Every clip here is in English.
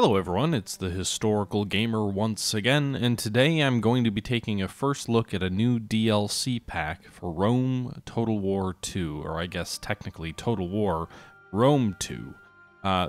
Hello everyone, it's the Historical Gamer once again, and today I'm going to be taking a first look at a new DLC pack for Rome Total War 2, or I guess technically Total War Rome 2.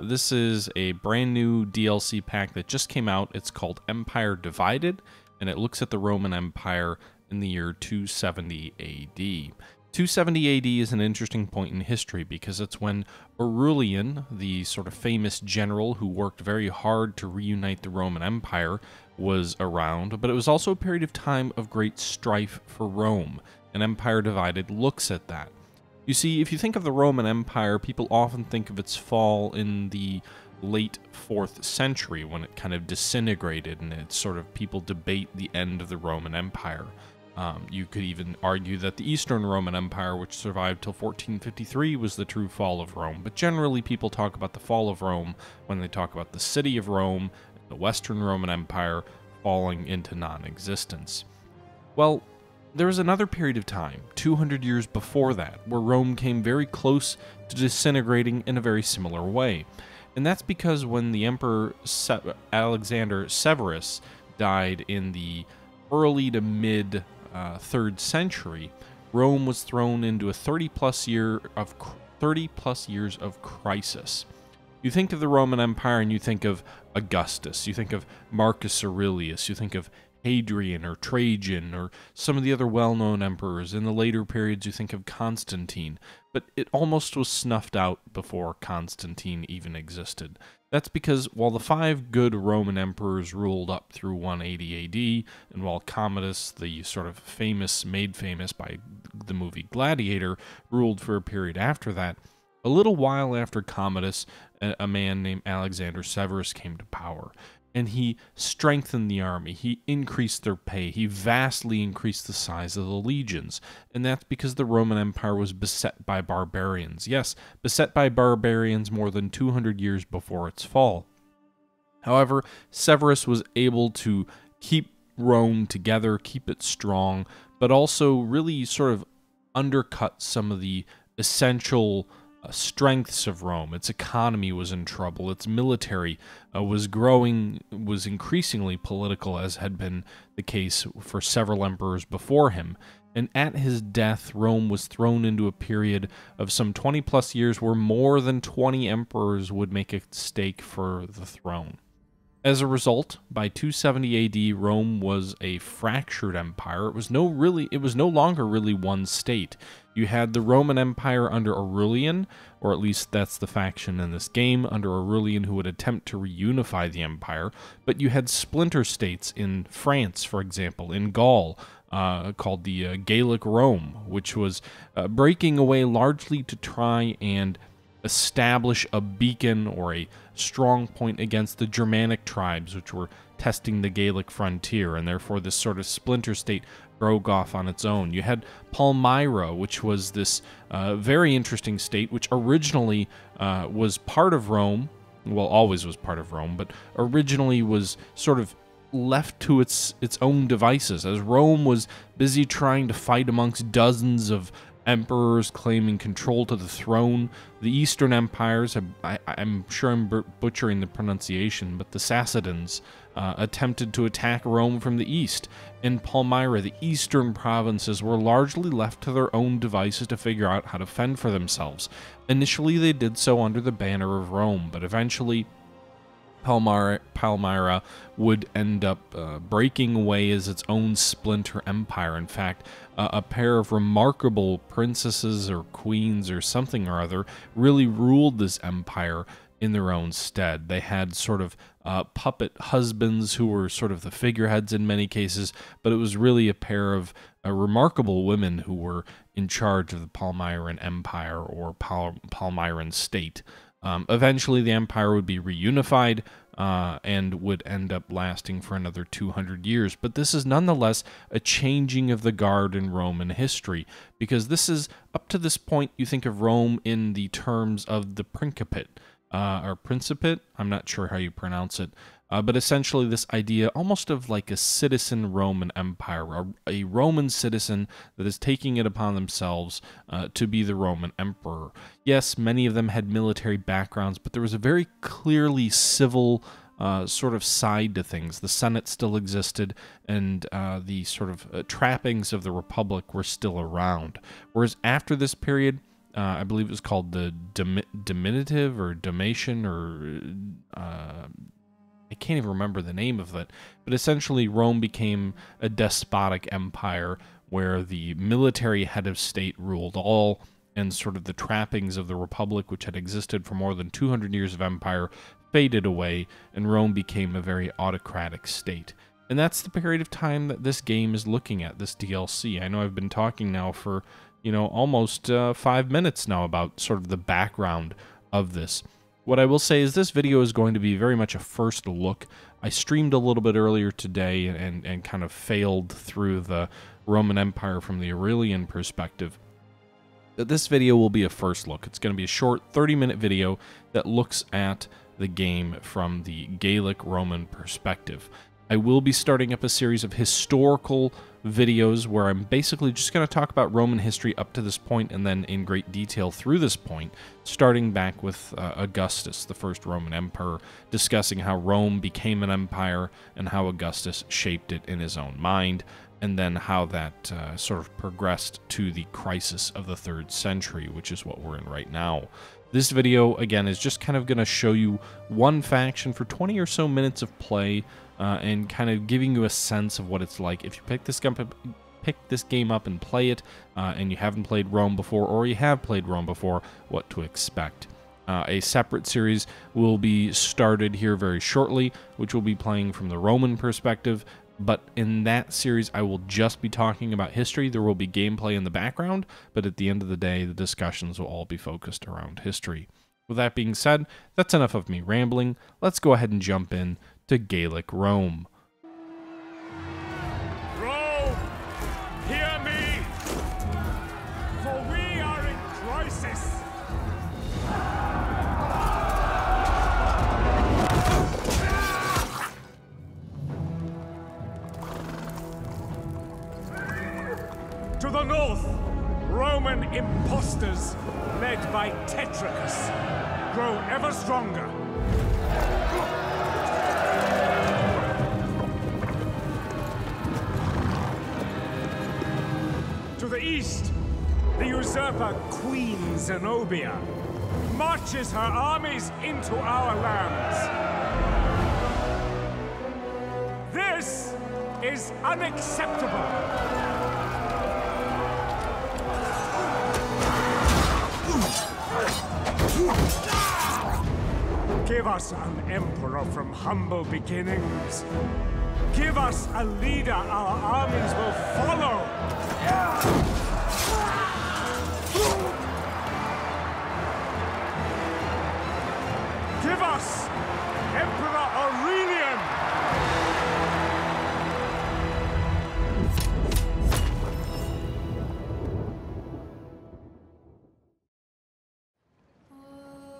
This is a brand new DLC pack that just came out. It's called Empire Divided, and it looks at the Roman Empire in the year 270 AD. 270 AD is an interesting point in history because it's when Aurelian, the sort of famous general who worked very hard to reunite the Roman Empire, was around, but it was also a period of time of great strife for Rome, and Empire Divided looks at that. You see, if you think of the Roman Empire, people often think of its fall in the late 4th century when it kind of disintegrated, and it's sort of people debate the end of the Roman Empire. You could even argue that the Eastern Roman Empire, which survived till 1453, was the true fall of Rome. But generally, people talk about the fall of Rome when they talk about the city of Rome, the Western Roman Empire falling into non-existence. Well, there was another period of time, 200 years before that, where Rome came very close to disintegrating in a very similar way. And that's because when the Emperor Alexander Severus died in the early to mid 3rd century, Rome was thrown into a 30-plus years of crisis. You think of the Roman Empire and you think of Augustus, you think of Marcus Aurelius, you think of Hadrian or Trajan or some of the other well-known emperors. In the later periods, you think of Constantine, but it almost was snuffed out before Constantine even existed. That's because while the 5 good Roman emperors ruled up through 180 AD, and while Commodus, the sort of made famous by the movie Gladiator, ruled for a period after that, a little while after Commodus, a man named Alexander Severus came to power. And he strengthened the army, he increased their pay, he vastly increased the size of the legions, and that's because the Roman Empire was beset by barbarians. Yes, beset by barbarians more than 200 years before its fall. However, Severus was able to keep Rome together, keep it strong, but also really sort of undercut some of the essential strengths of Rome. Its economy was in trouble. Its military was increasingly political, as had been the case for several emperors before him. And at his death, Rome was thrown into a period of some 20-plus years where more than 20 emperors would make a stake for the throne. As a result, by 270 AD, Rome was a fractured empire. It was no longer really one state. You had the Roman Empire under Aurelian, or at least that's the faction in this game, under Aurelian, who would attempt to reunify the empire, but you had splinter states in France, for example, in Gaul, called the Gaelic Rome, which was breaking away largely to try and establish a beacon or a strong point against the Germanic tribes, which were testing the Gaelic frontier, and therefore this sort of splinter state broke off on its own. You had Palmyra, which was this very interesting state, which originally was part of Rome, well, always was part of Rome, but originally was sort of left to its own devices, as Rome was busy trying to fight amongst dozens of emperors claiming control to the throne. The Eastern empires, I'm sure I'm butchering the pronunciation, but the Sassanids attempted to attack Rome from the east. In Palmyra, the eastern provinces were largely left to their own devices to figure out how to fend for themselves. Initially, they did so under the banner of Rome, but eventually Palmyra would end up breaking away as its own splinter empire. In fact, a pair of remarkable princesses or queens or something or other really ruled this empire in their own stead. They had sort of puppet husbands who were sort of the figureheads in many cases, but it was really a pair of remarkable women who were in charge of the Palmyran Empire or Palmyran state. Eventually, the empire would be reunified and would end up lasting for another 200 years. But this is nonetheless a changing of the guard in Roman history, because this is, up to this point, you think of Rome in the terms of the Principate, or Principate, I'm not sure how you pronounce it, but essentially this idea almost of like a citizen Roman Empire, a Roman citizen that is taking it upon themselves to be the Roman emperor. Yes, many of them had military backgrounds, but there was a very clearly civil sort of side to things. The Senate still existed, and the sort of trappings of the Republic were still around. Whereas after this period, I believe it was called the Diminutive or Domitian, or I can't even remember the name of it, but essentially Rome became a despotic empire where the military head of state ruled all, and sort of the trappings of the Republic, which had existed for more than 200 years of empire, faded away, and Rome became a very autocratic state. And that's the period of time that this game is looking at, this DLC. I know I've been talking now for, almost 5 minutes now about sort of the background of this. What I will say is this video is going to be very much a first look. I streamed a little bit earlier today and kind of failed through the Roman Empire from the Aurelian perspective. But this video will be a first look. It's going to be a short 30-minute video that looks at the game from the Gaelic Roman perspective. I will be starting up a series of historical videos where I'm basically just going to talk about Roman history up to this point and then in great detail through this point, starting back with Augustus, the first Roman emperor, discussing how Rome became an empire and how Augustus shaped it in his own mind, and then how that sort of progressed to the crisis of the 3rd century, which is what we're in right now. This video, again, is just kind of going to show you one faction for 20 or so minutes of play, and kind of giving you a sense of what it's like if you pick this game up and play it, and you haven't played Rome before, or you have played Rome before, what to expect. A separate series will be started here very shortly, which will be playing from the Roman perspective, but in that series I will just be talking about history. There will be gameplay in the background, but at the end of the day, the discussions will all be focused around history. With that being said, that's enough of me rambling. Let's go ahead and jump in to Gaelic Rome. Rome, hear me, for we are in crisis. To the north, Roman impostors, led by Tetricus, grow ever stronger. To the east, the usurper Queen Zenobia marches her armies into our lands. This is unacceptable. Give us an emperor from humble beginnings. Give us a leader our armies will follow. Give us Emperor Aurelian.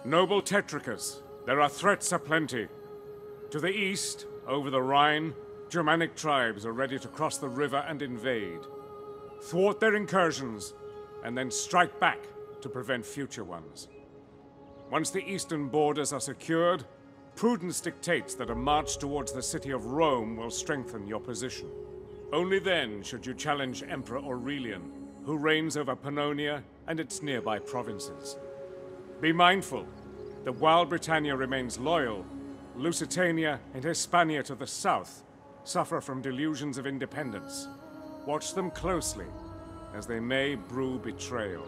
Noble Tetricus, there are threats aplenty. To the east, over the Rhine, Germanic tribes are ready to cross the river and invade. Thwart their incursions, and then strike back to prevent future ones. Once the eastern borders are secured, prudence dictates that a march towards the city of Rome will strengthen your position. Only then should you challenge Emperor Aurelian, who reigns over Pannonia and its nearby provinces. Be mindful that while Britannia remains loyal, Lusitania and Hispania to the south suffer from delusions of independence. Watch them closely, as they may brew betrayal.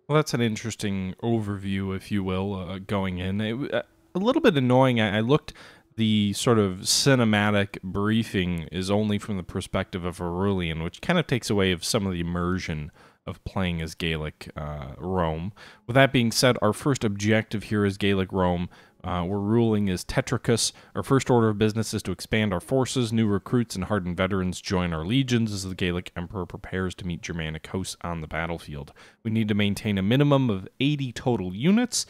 Well, that's an interesting overview, if you will, going in. A little bit annoying. I looked, the sort of cinematic briefing is only from the perspective of Aurelian, which kind of takes away of some of the immersion of playing as Gaelic Rome. With that being said, our first objective here is Gaelic Rome. We're ruling as Tetricus. Our first order of business is to expand our forces. New recruits and hardened veterans join our legions as the Gaelic Emperor prepares to meet Germanic hosts on the battlefield. We need to maintain a minimum of 80 total units,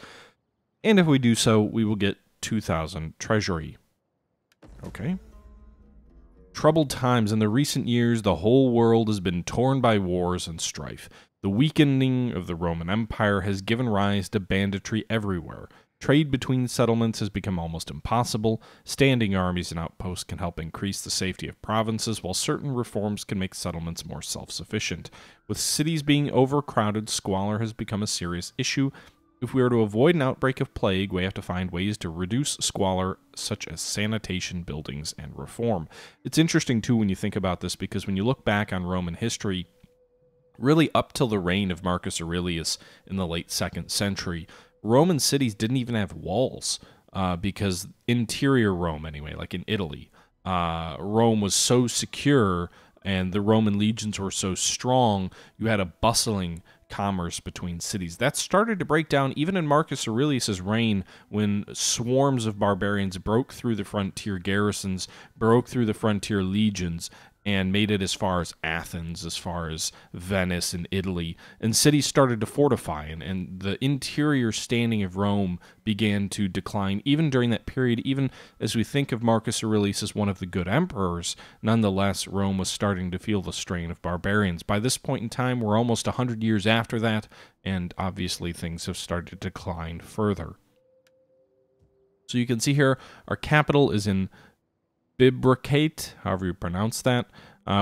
and if we do so, we will get 2,000 treasury. Okay. Troubled times. In the recent years, the whole world has been torn by wars and strife. The weakening of the Roman Empire has given rise to banditry everywhere. Trade between settlements has become almost impossible. Standing armies and outposts can help increase the safety of provinces, while certain reforms can make settlements more self-sufficient. With cities being overcrowded, squalor has become a serious issue. If we are to avoid an outbreak of plague, we have to find ways to reduce squalor, such as sanitation, buildings, and reform. It's interesting, too, when you think about this, because when you look back on Roman history, really up till the reign of Marcus Aurelius in the late 2nd century, Roman cities didn't even have walls, because interior Rome, anyway, like in Italy, Rome was so secure and the Roman legions were so strong, you had a bustling commerce between cities. That started to break down even in Marcus Aurelius's reign, when swarms of barbarians broke through the frontier garrisons, broke through the frontier legions, and made it as far as Athens, as far as Venice and Italy, and cities started to fortify, and the interior standing of Rome began to decline even during that period. Even as we think of Marcus Aurelius as one of the good emperors, nonetheless, Rome was starting to feel the strain of barbarians. By this point in time, we're almost 100 years after that, and obviously things have started to decline further. So you can see here, our capital is in Bibracate, however you pronounce that.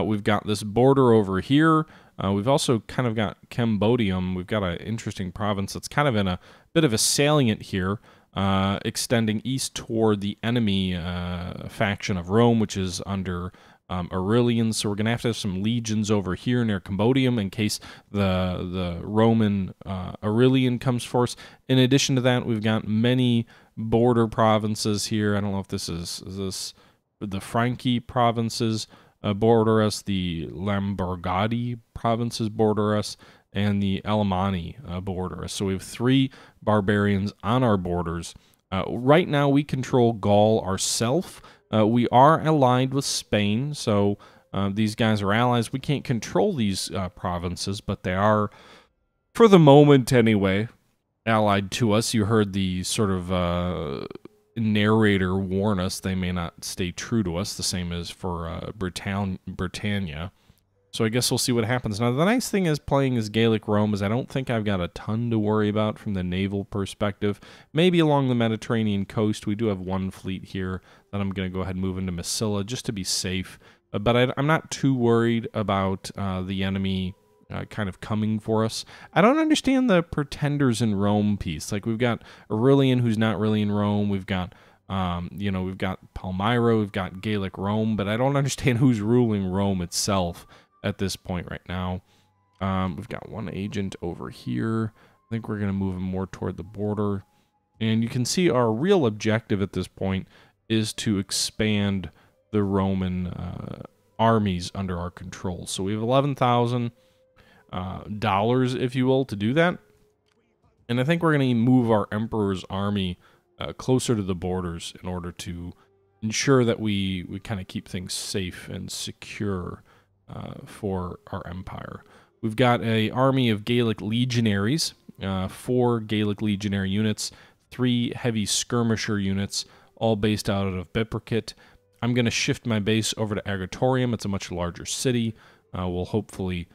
We've got this border over here. We've also kind of got Cambodium. We've got an interesting province that's kind of in a bit of a salient here, extending east toward the enemy faction of Rome, which is under Aurelian. So we're going to have some legions over here near Cambodium in case the Roman Aurelian comes for us. In addition to that, we've got many border provinces here. I don't know if this is this... The Franchi provinces border us, the Lamborghini provinces border us, and the Alemanni border us. So we have 3 barbarians on our borders. Right now, we control Gaul ourselves. We are aligned with Spain, so these guys are allies. We can't control these provinces, but they are, for the moment anyway, allied to us. You heard the sort of narrator warn us they may not stay true to us, the same as for Britannia. So I guess we'll see what happens. Now, the nice thing is playing as Gaelic Rome is I don't think I've got a ton to worry about from the naval perspective. Maybe along the Mediterranean coast, we do have 1 fleet here that I'm going to go ahead and move into Massilia just to be safe. But I'm not too worried about the enemy kind of coming for us. I don't understand the pretenders in Rome piece. Like, we've got Aurelian, who's not really in Rome. We've got, we've got Palmyra, we've got Gaelic Rome, but I don't understand who's ruling Rome itself at this point right now. We've got 1 agent over here. I think we're going to move him more toward the border. And you can see our real objective at this point is to expand the Roman armies under our control. So we have 11,000 dollars, if you will, to do that. And I think we're going to move our Emperor's army closer to the borders in order to ensure that we kind of keep things safe and secure for our empire. We've got an army of Gaelic legionaries, 4 Gaelic legionary units, 3 heavy skirmisher units, all based out of Bibracate. I'm going to shift my base over to Agatorium. It's a much larger city. We'll hopefully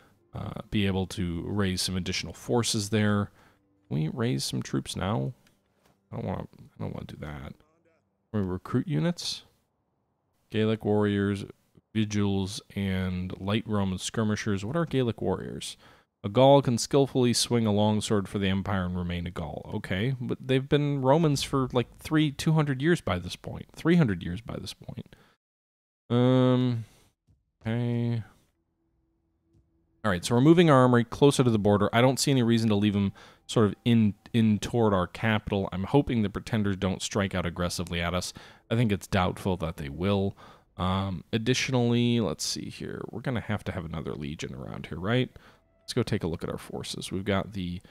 be able to raise some additional forces there. Can we raise some troops now? I don't want to do that. We recruit units, Gaelic warriors, vigils, and light Roman skirmishers. What are Gaelic warriors? A Gaul can skillfully swing a longsword for the empire and remain a Gaul. Okay, but they've been Romans for like 200 years by this point. 300 years by this point. Okay. All right, so we're moving our armory closer to the border. I don't see any reason to leave them sort of in toward our capital. I'm hoping the pretenders don't strike out aggressively at us. I think it's doubtful that they will. Additionally, let's see here. We're going to have another legion around here, right? Let's go take a look at our forces. We've got the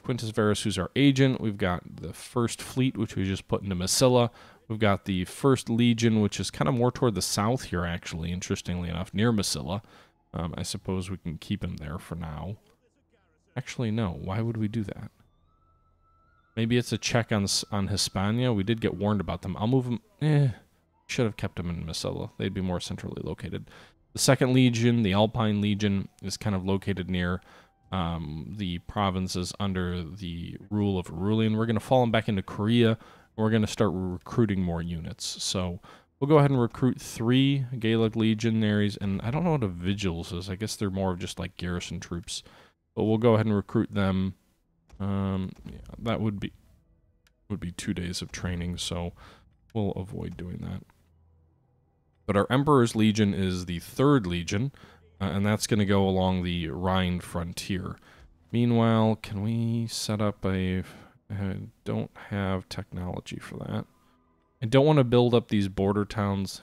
Quintus Verus, who's our agent. We've got the First Fleet, which we just put into Massilia. We've got the First Legion, which is kind of more toward the south here, actually, interestingly enough, near Massilia. I suppose we can keep him there for now. Actually, no. Why would we do that? Maybe it's a check on Hispania. We did get warned about them. I'll move them. Should have kept them in Massilia. They'd be more centrally located. The Second Legion, the Alpine Legion, is kind of located near the provinces under the rule of Aurelian. We're going to fall them back into Korea, and we're going to start recruiting more units. So we'll go ahead and recruit 3 Gaelic legionaries, and I don't know what a Vigils is. I guess they're more of just like garrison troops. But we'll go ahead and recruit them. Yeah, that would be 2 days of training, so we'll avoid doing that. But our Emperor's Legion is the 3rd Legion, and that's going to go along the Rhine frontier. Meanwhile, can we set up a... I don't have technology for that. I don't want to build up these border towns,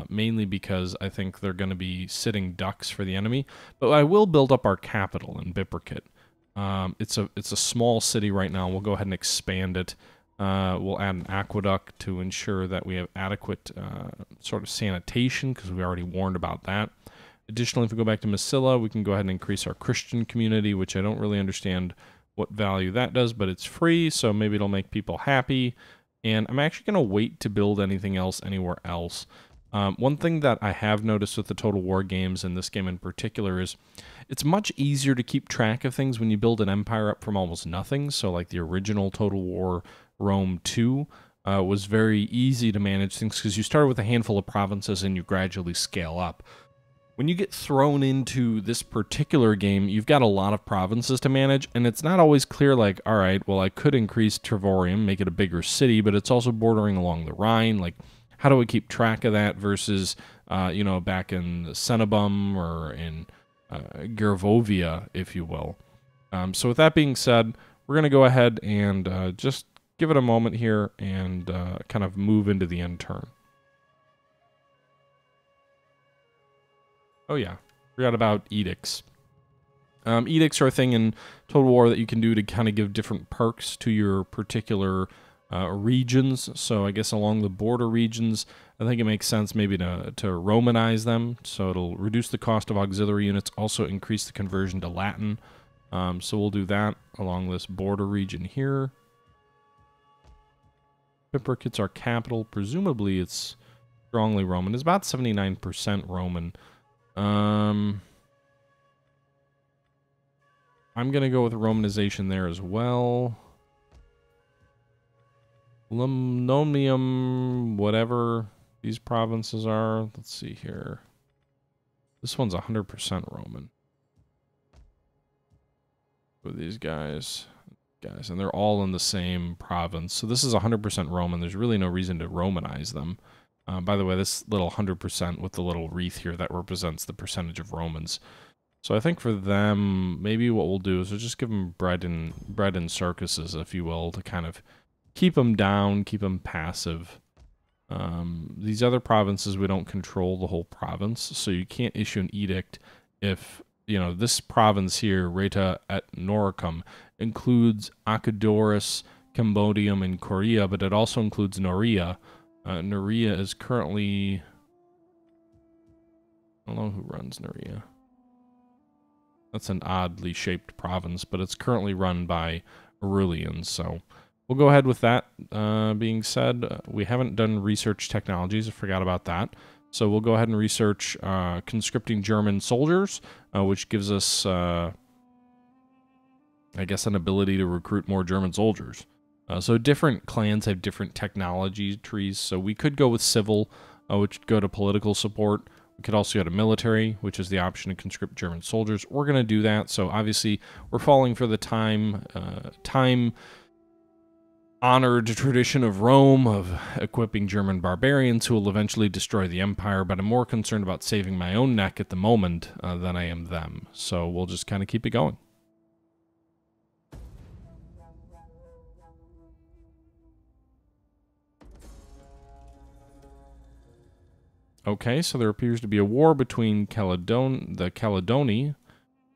mainly because I think they're going to be sitting ducks for the enemy. But I will build up our capital in Biprikit. It's a small city right now. We'll go ahead and expand it. We'll add an aqueduct to ensure that we have adequate sort of sanitation, because we already warned about that. Additionally, if we go back to Massila, we can go ahead and increase our Christian community, which I don't really understand what value that does, but it's free, so maybe it'll make people happy. And I'm actually going to wait to build anything else anywhere else. One thing that I have noticed with the Total War games, and this game in particular, is it's much easier to keep track of things when you build an empire up from almost nothing. So like the original Total War Rome 2 was very easy to manage things because you start with a handful of provinces and you gradually scale up. When you get thrown into this particular game, you've got a lot of provinces to manage, and it's not always clear, like, all right, well, I could increase Trevorium, make it a bigger city, but it's also bordering along the Rhine. Like, how do we keep track of that versus, you know, back in Cenabum or in Gervovia, if you will. So with that being said, we're going to go ahead and just give it a moment here and kind of move into the end turn. Oh yeah, forgot about edicts. Edicts are a thing in Total War that you can do to kind of give different perks to your particular regions. So I guess along the border regions, I think it makes sense maybe to Romanize them. So it'll reduce the cost of auxiliary units, also increase the conversion to Latin. So we'll do that along this border region here. Biprikit's our capital. Presumably it's strongly Roman. It's about 79% Roman. I'm going to go with Romanization there as well. Lumnomium, whatever these provinces are. Let's see here. This one's 100% Roman. With these guys, and they're all in the same province. So this is 100% Roman. There's really no reason to Romanize them. By the way, this little 100% with the little wreath here, that represents the percentage of Romans. So I think for them, maybe what we'll do is we'll just give them bread and circuses, if you will, to kind of keep them down, keep them passive. These other provinces, we don't control the whole province, so you can't issue an edict if, you know, this province here, Reta et Noricum, includes Achadoris, Cambodium, and Korea, but it also includes Noria. Noria is currently... I don't know who runs Noria. That's an oddly shaped province, but it's currently run by Aurelians, so we'll go ahead with that. Being said, we haven't done research technologies. I forgot about that. So we'll go ahead and research conscripting German soldiers, which gives us, I guess, an ability to recruit more German soldiers. So different clans have different technology trees. So we could go with civil, which would go to political support. We could also go to military, which is the option to conscript German soldiers. We're going to do that. So obviously, we're falling for the time-honored tradition of Rome of equipping German barbarians who will eventually destroy the empire. But I'm more concerned about saving my own neck at the moment than I am them. So we'll just kind of keep it going. Okay, so there appears to be a war between the Caledoni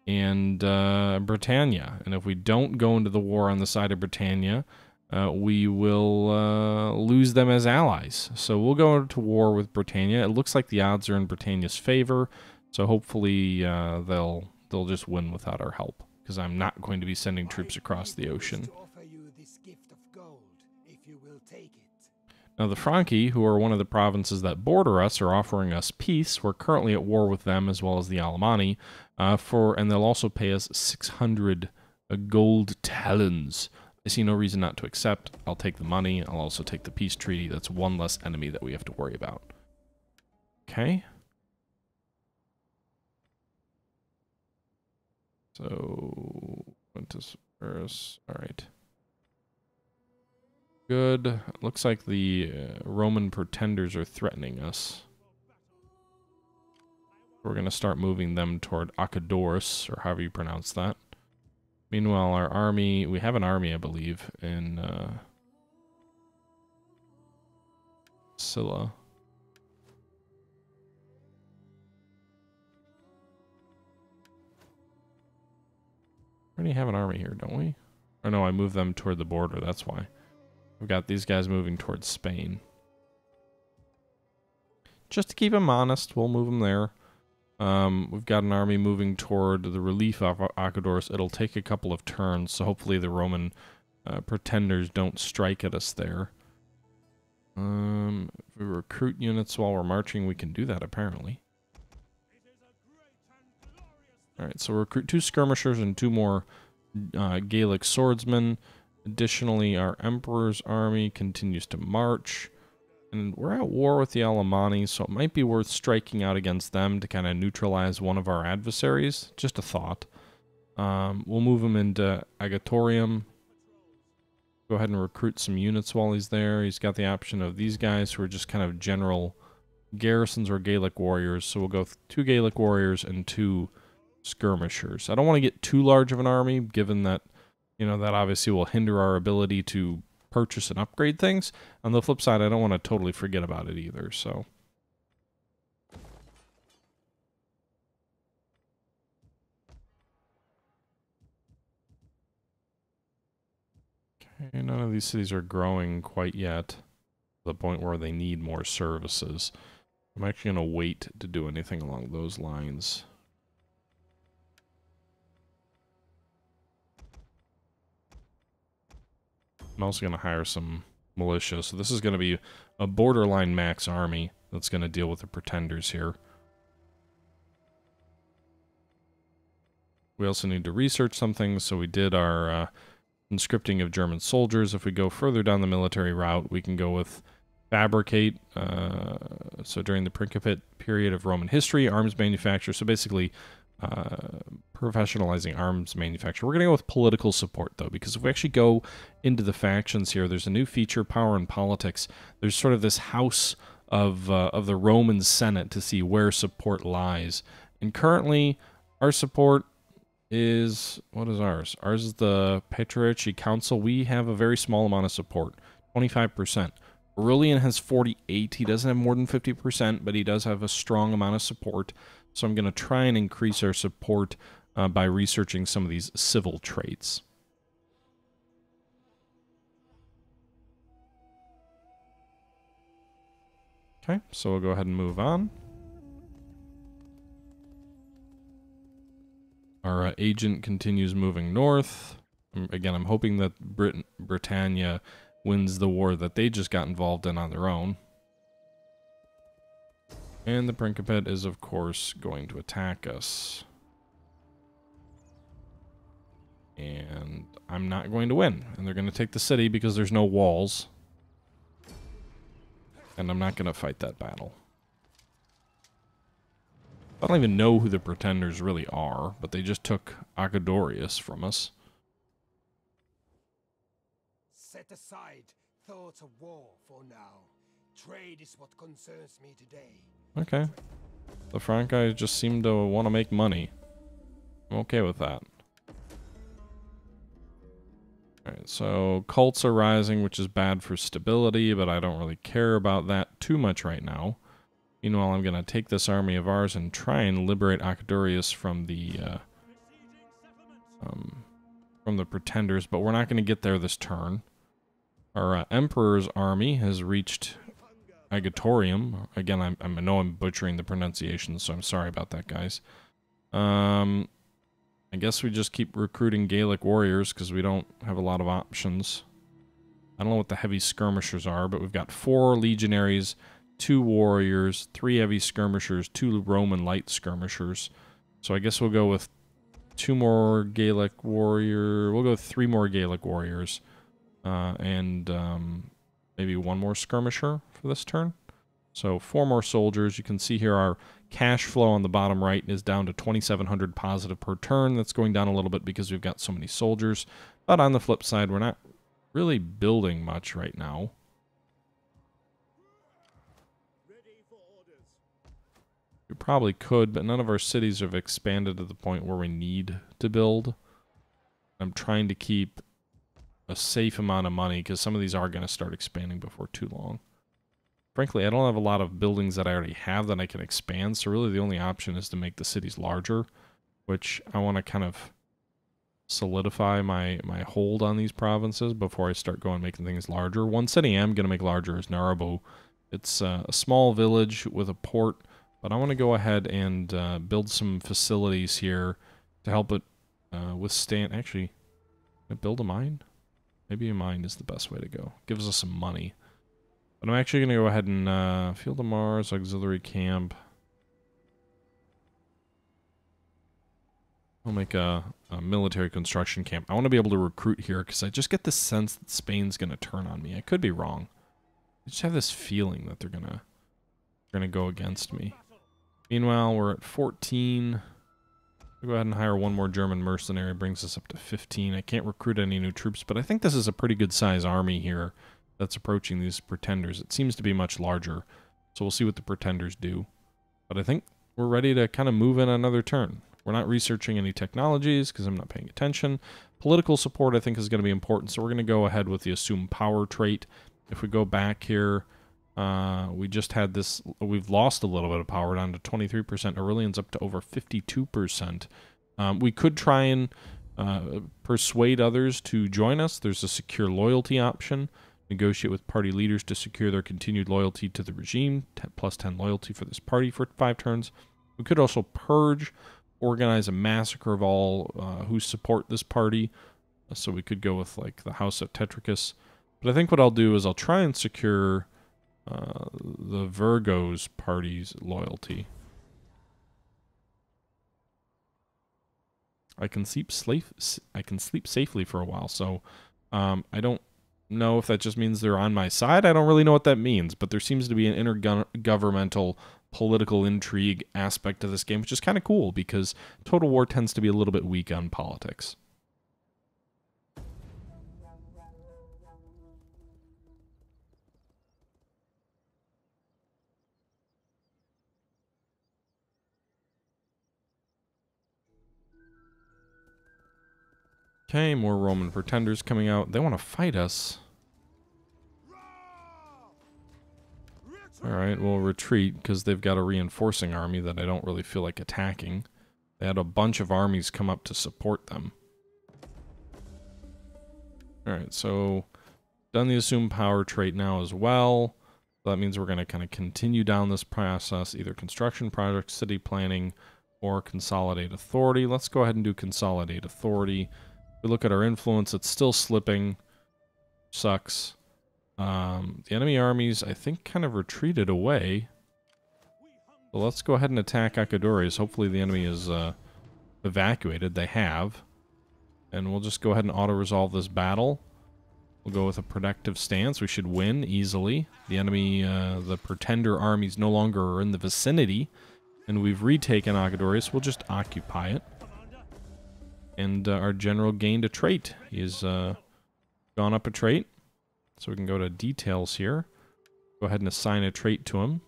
and Britannia. And if we don't go into the war on the side of Britannia, we will lose them as allies. So we'll go into war with Britannia. It looks like the odds are in Britannia's favor, so hopefully they'll just win without our help, because I'm not going to be sending troops across the ocean. Now, the Franki, who are one of the provinces that border us, are offering us peace. We're currently at war with them as well as the Alemanni, and they'll also pay us 600 gold talons. I see no reason not to accept. I'll take the money. I'll also take the peace treaty. That's one less enemy that we have to worry about. Okay. So, Quintus Paris. All right. Good. Looks like the Roman pretenders are threatening us. We're going to start moving them toward Akadoris, or however you pronounce that. Meanwhile, our army, we have an army, I believe, in Scylla. We already have an army here, don't we? Or no, I moved them toward the border, that's why. We've got these guys moving towards Spain. Just to keep them honest, we'll move them there. We've got an army moving toward the relief of Akadoris. It'll take a couple of turns, so hopefully the Roman pretenders don't strike at us there. If we recruit units while we're marching, we can do that, apparently. Alright, so recruit 2 skirmishers and 2 more Gaelic swordsmen. Additionally, our Emperor's army continues to march. And we're at war with the Alemanni, so it might be worth striking out against them to kind of neutralize one of our adversaries. Just a thought. We'll move him into Agatorium. Go ahead and recruit some units while he's there. He's got the option of these guys who are just kind of general garrisons or Gaelic warriors. So we'll go 2 Gaelic warriors and 2 skirmishers. I don't want to get too large of an army, given that, you know, that obviously will hinder our ability to purchase and upgrade things. On the flip side, I don't want to totally forget about it either, so. Okay, none of these cities are growing quite yet, to the point where they need more services. I'm actually going to wait to do anything along those lines. I'm also going to hire some militia. So this is going to be a borderline max army that's going to deal with the pretenders here. We also need to research something, so we did our conscripting of German soldiers. If we go further down the military route, we can go with fabricate. So during the Principate period of Roman history, arms manufacture. So basically, professionalizing arms manufacture. We're going to go with political support, though, because if we actually go into the factions here, there's a new feature, power and politics. There's sort of this house of the Roman Senate to see where support lies. And currently, our support is, what is ours? Ours is the Patriarchy Council. We have a very small amount of support, 25%. Aurelian has 48. He doesn't have more than 50%, but he does have a strong amount of support. So I'm going to try and increase our support by researching some of these civil traits. Okay, so we'll go ahead and move on. Our agent continues moving north. Again, I'm hoping that Britannia wins the war that they just got involved in on their own. And the Principate is, of course, going to attack us. And I'm not going to win. And they're going to take the city because there's no walls. And I'm not going to fight that battle. I don't even know who the pretenders really are, but they just took Akadorius from us. Set aside thoughts of war for now. Trade is what concerns me today. Okay. The Franchi just seem to want to make money. I'm okay with that. Alright, so cults are rising, which is bad for stability, but I don't really care about that too much right now. Meanwhile, I'm going to take this army of ours and try and liberate Akadorius from the pretenders, but we're not going to get there this turn. Our Emperor's army has reached Agatorium. Again, I know I'm butchering the pronunciation, so I'm sorry about that, guys. I guess we just keep recruiting Gaelic warriors because we don't have a lot of options. I don't know what the heavy skirmishers are, but we've got 4 legionaries, 2 warriors, 3 heavy skirmishers, 2 Roman light skirmishers. So I guess we'll go with 2 more Gaelic warrior. We'll go with 3 more Gaelic warriors, and maybe 1 more skirmisher for this turn. So 4 more soldiers. You can see here our cash flow on the bottom right is down to 2,700 positive per turn. That's going down a little bit because we've got so many soldiers. But on the flip side, we're not really building much right now. We probably could, but none of our cities have expanded to the point where we need to build. I'm trying to keep a safe amount of money because some of these are going to start expanding before too long. Frankly, I don't have a lot of buildings that I already have that I can expand, so really the only option is to make the cities larger, which I want to kind of solidify my hold on these provinces before I start going making things larger. One city I'm going to make larger is Narabo. It's a small village with a port, but I want to go ahead and build some facilities here to help it withstand... Actually, can I build a mine? Maybe a mine is the best way to go. Gives us some money. But I'm actually going to go ahead and Field of Mars, Auxiliary Camp. I'll make a military construction camp. I want to be able to recruit here because I just get the sense that Spain's going to turn on me. I could be wrong. I just have this feeling that they're gonna go against me. Meanwhile, we're at 14. We'll go ahead and hire 1 more German mercenary. Brings us up to 15. I can't recruit any new troops, but I think this is a pretty good size army here that's approaching these pretenders. It seems to be much larger, so we'll see what the pretenders do. But I think we're ready to kind of move in another turn. We're not researching any technologies because I'm not paying attention. Political support, I think, is going to be important, so we're going to go ahead with the assume power trait. If we go back here, we just had this, we've lost a little bit of power down to 23%. Aurelian's up to over 52%. We could try and persuade others to join us. There's a secure loyalty option. Negotiate with party leaders to secure their continued loyalty to the regime. Plus 10 loyalty for this party for 5 turns. We could also purge, organize a massacre of all who support this party. So we could go with like the House of Tetricus. But I think what I'll do is I'll try and secure the Virgo's party's loyalty. I can sleep safely for a while, so I don't know if that just means they're on my side. I don't really know what that means, but there seems to be an intergovernmental political intrigue aspect to this game, which is kind of cool because Total War tends to be a little bit weak on politics. Okay, more Roman pretenders coming out. They want to fight us. Alright, we'll retreat because they've got a reinforcing army that I don't really feel like attacking. They had a bunch of armies come up to support them. Alright, so done the assume power trait now as well. So that means we're going to kind of continue down this process, either construction project, city planning, or consolidate authority. Let's go ahead and do consolidate authority. We look at our influence, it's still slipping. Sucks. The enemy armies, I think, kind of retreated away. So let's go ahead and attack Acadores. Hopefully the enemy is evacuated. They have. And we'll just go ahead and auto-resolve this battle. We'll go with a protective stance. We should win easily. The enemy, the pretender armies no longer are in the vicinity. And we've retaken Acadores. We'll just occupy it. And our general gained a trait. He's gone up a trait. So we can go to details here. Go ahead and assign a trait to him.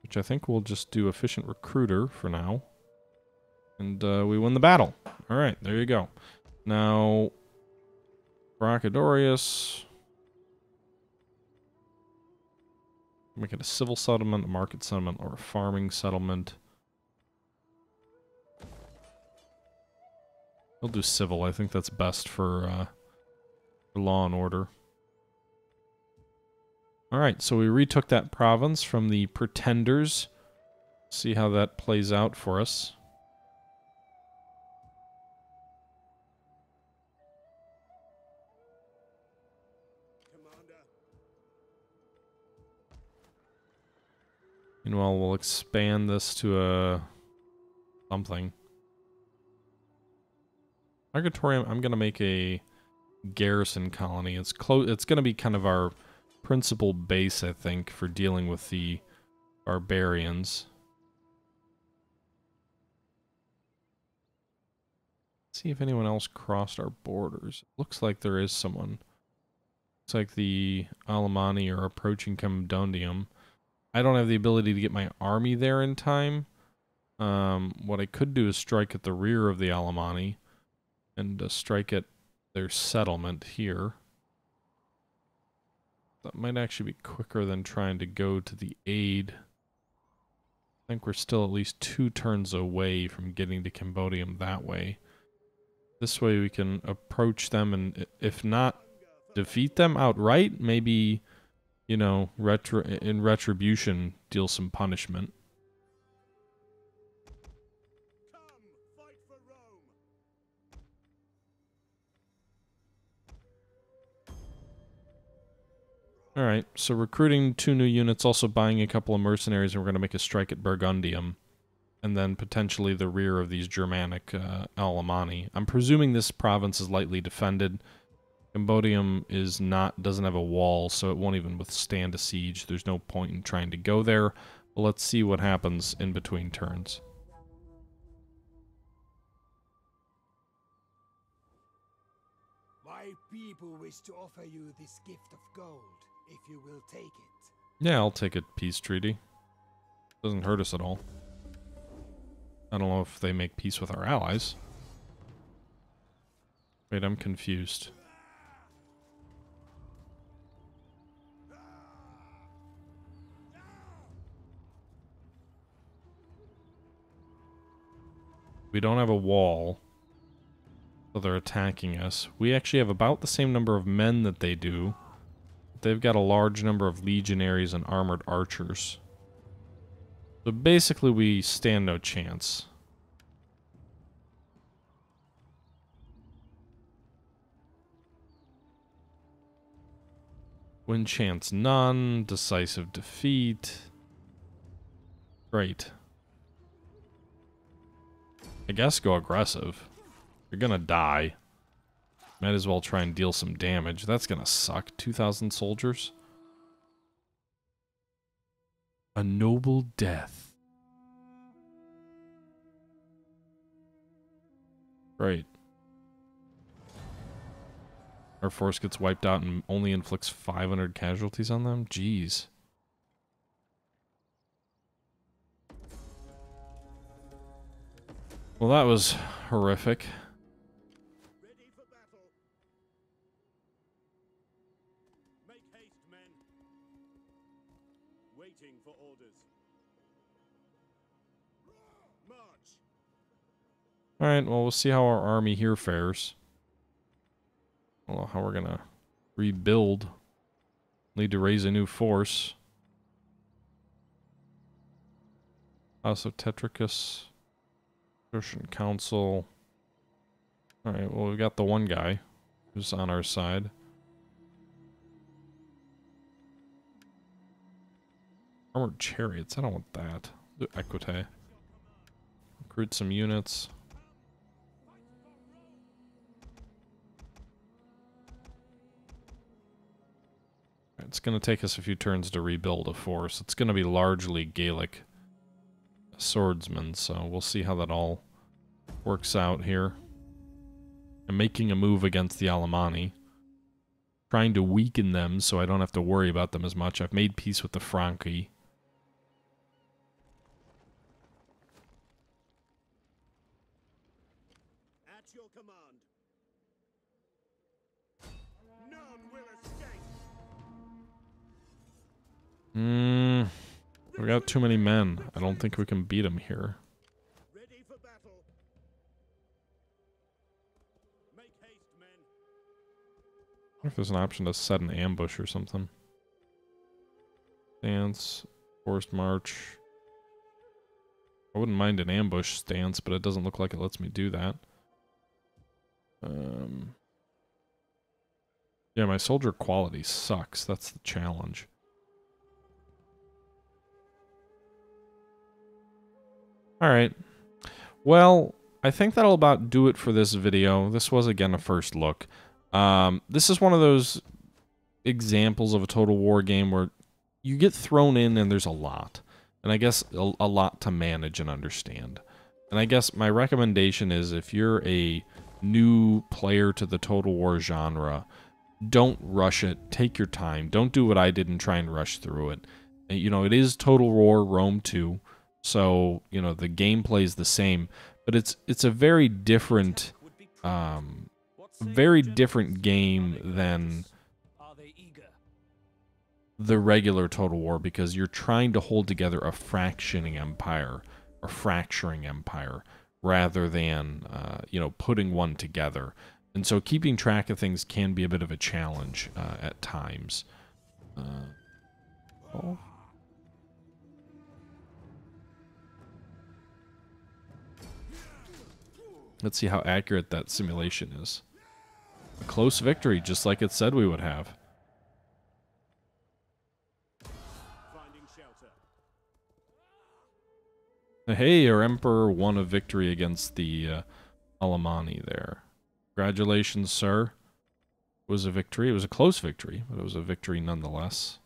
Which I think we'll just do efficient recruiter for now. And we win the battle. Alright, there you go. Now, Brachidorius. Make it a civil settlement, a market settlement, or a farming settlement. We'll do civil. I think that's best for law and order. Alright, so we retook that province from the pretenders. See how that plays out for us. Meanwhile, we'll expand this to a something. Migratorium, I'm gonna make a garrison colony. It's gonna be kind of our principal base, I think, for dealing with the barbarians. See if anyone else crossed our borders. Looks like there is someone. Looks like the Alemanni are approaching Camdondium. I don't have the ability to get my army there in time. What I could do is strike at the rear of the Alemanni and strike at their settlement here. That might actually be quicker than trying to go to the aid. I think we're still at least 2 turns away from getting to Cambodium that way. This way we can approach them and, if not defeat them outright, maybe, you know, in retribution, deal some punishment. Alright, so recruiting 2 new units, also buying a couple of mercenaries, and we're going to make a strike at Burgundium. And then potentially the rear of these Germanic Alemanni. I'm presuming this province is lightly defended. Cambodium doesn't have a wall, so it won't even withstand a siege. There's no point in trying to go there. But let's see what happens in between turns. My people wish to offer you this gift of gold, if you will take it. Yeah, I'll take a peace treaty. Doesn't hurt us at all. I don't know if they make peace with our allies. Wait, I'm confused. We don't have a wall, so they're attacking us. We actually have about the same number of men that they do. They've got a large number of legionaries and armored archers. So basically we stand no chance. Win chance none, decisive defeat. Great. I guess go aggressive. You're gonna die. Might as well try and deal some damage. That's gonna suck. 2,000 soldiers. A noble death. Great. Our force gets wiped out and only inflicts 500 casualties on them? Jeez. Well, that was horrific. Ready for battle. Make haste, men. Waiting for orders. March. Alright, well, we'll see how our army here fares. Well, how we're gonna rebuild. Need to raise a new force. House of Tetricus. Ocean Council. Alright, well, we've got the one guy who's on our side. Armored chariots, I don't want that. Do Equite. Recruit some units. It's going to take us a few turns to rebuild a force. It's going to be largely Gaelic swordsmen, so we'll see how that all works out here. I'm making a move against the Alemanni, trying to weaken them so I don't have to worry about them as much. I've made peace with the Franki. At your command. None will escape. We got too many men. I don't think we can beat them here. Ready for battle. Make haste, men. I wonder if there's an option to set an ambush or something. Stance, forced march. I wouldn't mind an ambush stance, but it doesn't look like it lets me do that. Yeah, my soldier quality sucks. That's the challenge. Alright. Well, I think that'll about do it for this video. This was, again, a first look. This is one of those examples of a Total War game where you get thrown in and there's a lot. And I guess a lot to manage and understand. And I guess my recommendation is if you're a new player to the Total War genre, don't rush it. Take your time. Don't do what I did and try and rush through it. You know, it is Total War Rome 2, so, you know, the gameplay is the same, but it's a very different game than the regular Total War, because you're trying to hold together a fracturing empire, rather than, you know, putting one together. And so keeping track of things can be a bit of a challenge at times. Oh. Let's see how accurate that simulation is. A close victory, just like it said we would have. Hey, our Emperor won a victory against the Alemanni there. Congratulations, sir. It was a victory. It was a close victory, but it was a victory nonetheless.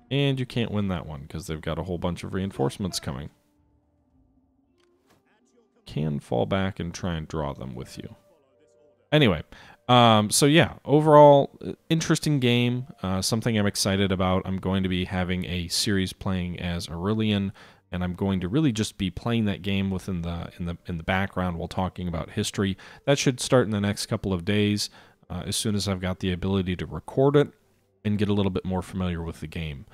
And you can't win that one because they've got a whole bunch of reinforcements coming. Can fall back and try and draw them with you. Anyway, so yeah, overall, interesting game. Something I'm excited about. I'm going to be having a series playing as Aurelian, and I'm going to really just be playing that game within in the background while talking about history. That should start in the next couple of days, as soon as I've got the ability to record it and get a little bit more familiar with the game.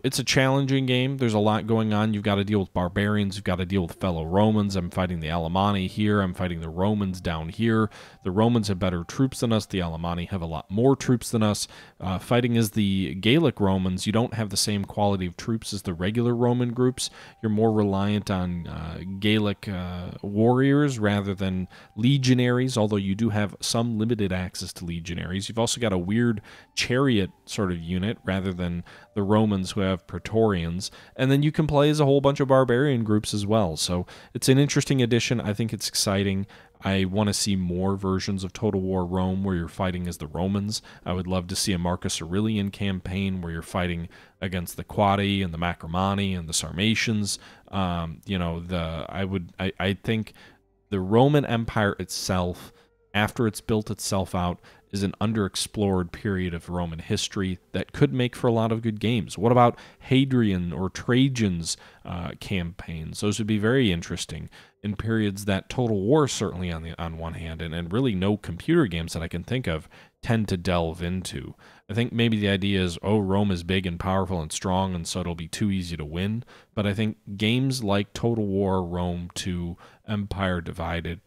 It's a challenging game. There's a lot going on. You've got to deal with barbarians. You've got to deal with fellow Romans. I'm fighting the Alemanni here. I'm fighting the Romans down here. The Romans have better troops than us. The Alemanni have a lot more troops than us. Fighting as the Gaelic Romans, you don't have the same quality of troops as the regular Roman groups. You're more reliant on Gaelic warriors rather than legionaries, although you do have some limited access to legionaries. You've also got a weird chariot sort of unit rather than the Romans who have Praetorians, and then you can play as a whole bunch of barbarian groups as well. So it's an interesting addition. I think it's exciting. I want to see more versions of Total War Rome where you're fighting as the Romans. I would love to see a Marcus Aurelian campaign where you're fighting against the Quadi and the Marcomanni and the Sarmatians. You know, I think the Roman Empire itself, after it's built itself out, is an underexplored period of Roman history that could make for a lot of good games. What about Hadrian or Trajan's campaigns? Those would be very interesting in periods that Total War, certainly on one hand, and really no computer games that I can think of tend to delve into. I think maybe the idea is, oh, Rome is big and powerful and strong, and so it'll be too easy to win. But I think games like Total War Rome 2, Empire Divided,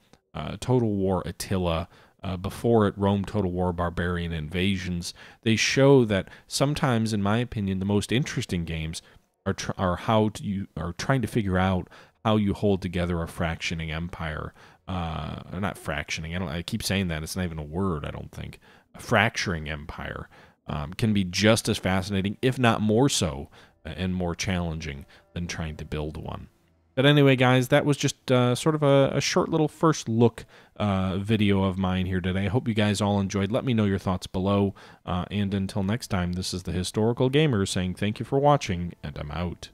Total War Attila, before it, Rome Total War Barbarian Invasions, they show that sometimes, in my opinion, the most interesting games are trying to figure out how you hold together a fractioning empire. Not fractioning. I keep saying that. It's not even a word, I don't think. A fracturing empire can be just as fascinating, if not more so, and more challenging than trying to build one. But anyway, guys, that was just sort of a short little first look video of mine here today. I hope you guys all enjoyed. Let me know your thoughts below. And until next time, this is the Historical Gamer saying thank you for watching, and I'm out.